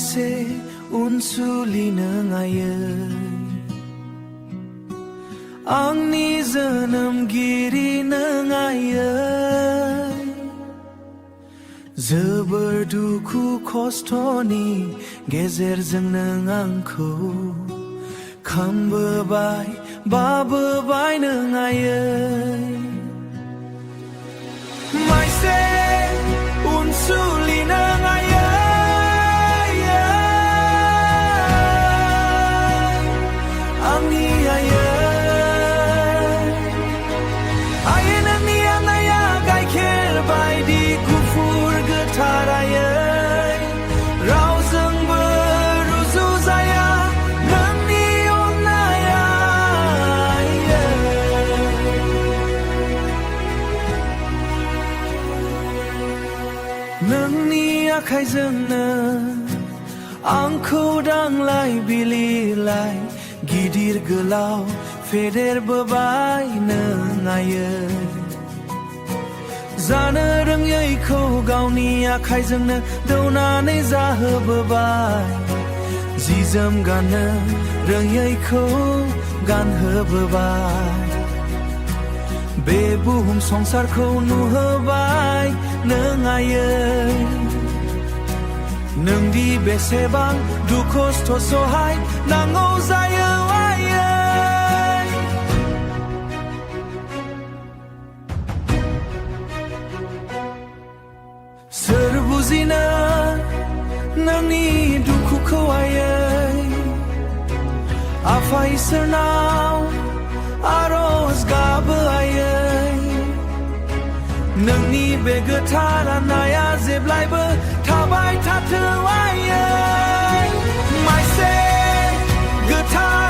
माइसे उनसुलि नों आइयै आंनि जोनोमगिरि नों आइयै जोबोर दुखु खस्थनि गेजेरजों नों आंखौ खांबोबाय बाबोबाय नों आइयै माइसे उनसुलि नों आइयै आंनि आइयै आइयै नोंनि अननाया गाइखेर बायदि गुफुर गोथार आइयै रावजोंबो रुजुजाया नोंनि अननाया नोंनि आखाइजोंनो आंखौ दांलाय बिलिरलाय गिदिर गोलाव फेदेरबोबाय नों आइयै जानो रोङैखौ गावनि आखाइजोंनो दौनानै जाहोबोबाय जि जोम गाननो रोङैखौ गानहोबोबाय बे बुहुम संसारखौ नुहोबाय नों आइयै नोंदि बेसेबां दुखु खस्थ सहाय नांगौ जायो आइयै सोर बुजिनो नोंनि दुखुखौ आइयै आफा इसोरनाव आरज गाबो आइयै नोंनि बे गोथार अननाया जेब्लायबो थाबाय थाथों आइयै माइसे गोथार